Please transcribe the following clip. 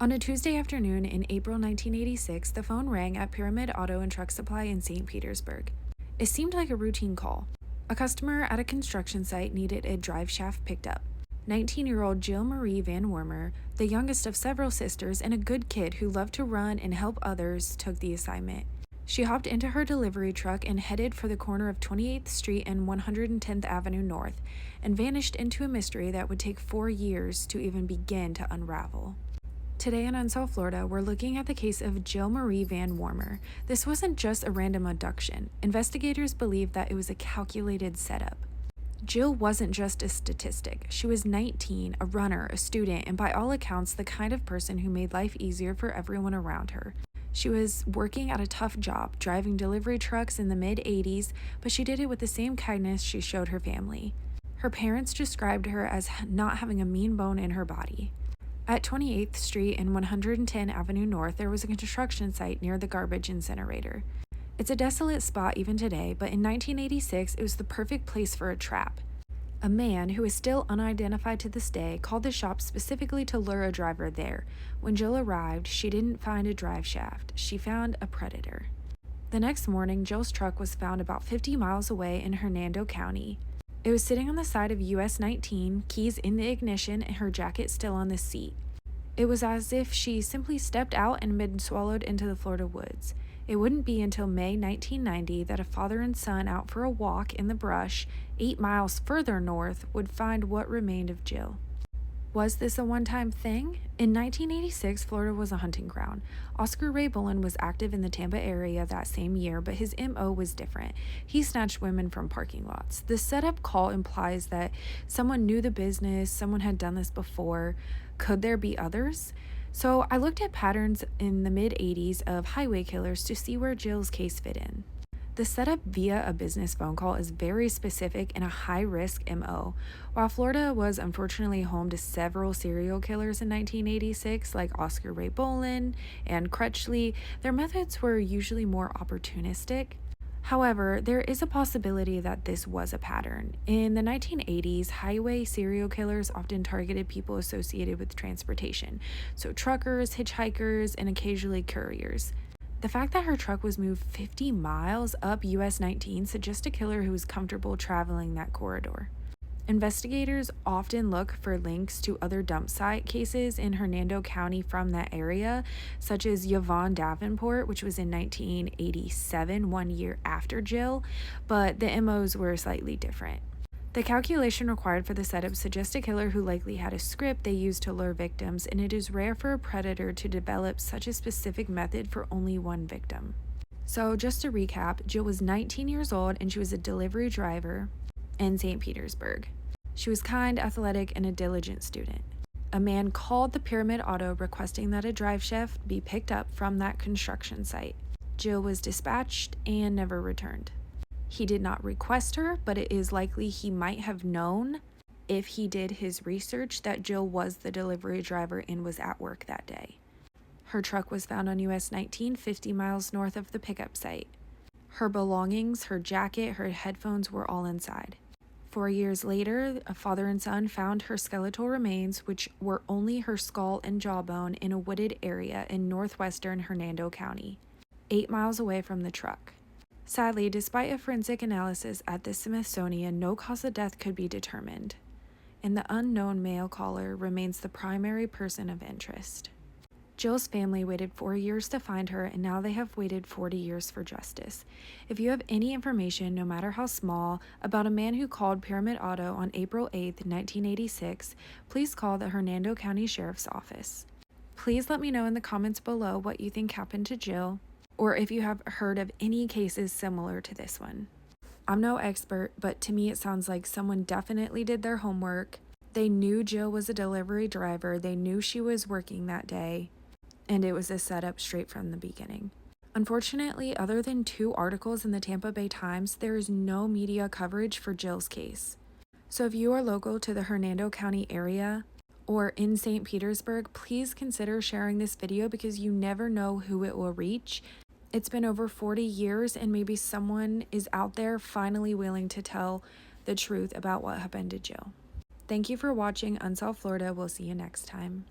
On a Tuesday afternoon in April 1986, the phone rang at Pyramid Auto and Truck Supply in St. Petersburg. It seemed like a routine call. A customer at a construction site needed a drive shaft picked up. 19-year-old Jill Marie Van Wormer, the youngest of several sisters and a good kid who loved to run and help others, took the assignment. She hopped into her delivery truck and headed for the corner of 28th Street and 110th Avenue North, and vanished into a mystery that would take 4 years to even begin to unravel. Today in Unsolved, Florida, we're looking at the case of Jill Marie Van Wormer. This wasn't just a random abduction. Investigators believe that it was a calculated setup. Jill wasn't just a statistic. She was 19, a runner, a student, and by all accounts, the kind of person who made life easier for everyone around her. She was working at a tough job, driving delivery trucks in the mid-80s, but she did it with the same kindness she showed her family. Her parents described her as not having a mean bone in her body. At 28th Street and 110 Avenue North, there was a construction site near the garbage incinerator. It's a desolate spot even today, but in 1986, it was the perfect place for a trap. A man, who is still unidentified to this day, called the shop specifically to lure a driver there. When Jill arrived, she didn't find a drive shaft. She found a predator. The next morning, Jill's truck was found about 50 miles away in Hernando County. It was sitting on the side of US 19, keys in the ignition, and her jacket still on the seat. It was as if she simply stepped out and been swallowed into the Florida woods. It wouldn't be until May 1990 that a father and son out for a walk in the brush 8 miles further north would find what remained of Jill. Was this a one-time thing? In 1986, Florida was a hunting ground. Oscar Ray Bullen was active in the Tampa area that same year, but his MO was different. He snatched women from parking lots. The setup call implies that someone knew the business, someone had done this before. Could there be others? So I looked at patterns in the mid-80s of highway killers to see where Jill's case fit in. The setup via a business phone call is very specific and a high-risk MO. While Florida was unfortunately home to several serial killers in 1986, like Oscar Ray Bullen and Crutchley, their methods were usually more opportunistic. However, there is a possibility that this was a pattern. In the 1980s, highway serial killers often targeted people associated with transportation, so truckers, hitchhikers, and occasionally couriers. The fact that her truck was moved 50 miles up US 19 suggests a killer who was comfortable traveling that corridor. Investigators often look for links to other dump site cases in Hernando County from that area, such as Yvonne Davenport, which was in 1987, 1 year after Jill, but the MOs were slightly different. The calculation required for the setup suggests a killer who likely had a script they used to lure victims, and it is rare for a predator to develop such a specific method for only one victim. So just to recap, Jill was 19 years old and she was a delivery driver in St. Petersburg. She was kind, athletic, and a diligent student. A man called the Pyramid Auto requesting that a drive shaft be picked up from that construction site. Jill was dispatched and never returned. He did not request her, but it is likely he might have known, if he did his research, that Jill was the delivery driver and was at work that day. Her truck was found on US 19, 50 miles north of the pickup site. Her belongings, her jacket, her headphones were all inside. 4 years later, a father and son found her skeletal remains, which were only her skull and jawbone, in a wooded area in northwestern Hernando County, 8 miles away from the truck. Sadly, despite a forensic analysis at the Smithsonian, no cause of death could be determined, and the unknown male caller remains the primary person of interest. Jill's family waited 4 years to find her, and now they have waited 40 years for justice. If you have any information, no matter how small, about a man who called Pyramid Auto on April 8, 1986, please call the Hernando County Sheriff's Office. Please let me know in the comments below what you think happened to Jill, or if you have heard of any cases similar to this one. I'm no expert, but to me it sounds like someone definitely did their homework. They knew Jill was a delivery driver, they knew she was working that day, and it was a setup straight from the beginning. Unfortunately, other than 2 articles in the Tampa Bay Times, there is no media coverage for Jill's case. So if you are local to the Hernando County area, or in St. Petersburg, please consider sharing this video because you never know who it will reach. It's been over 40 years and maybe someone is out there finally willing to tell the truth about what happened to Jill. Thank you for watching Unsolved Florida. We'll see you next time.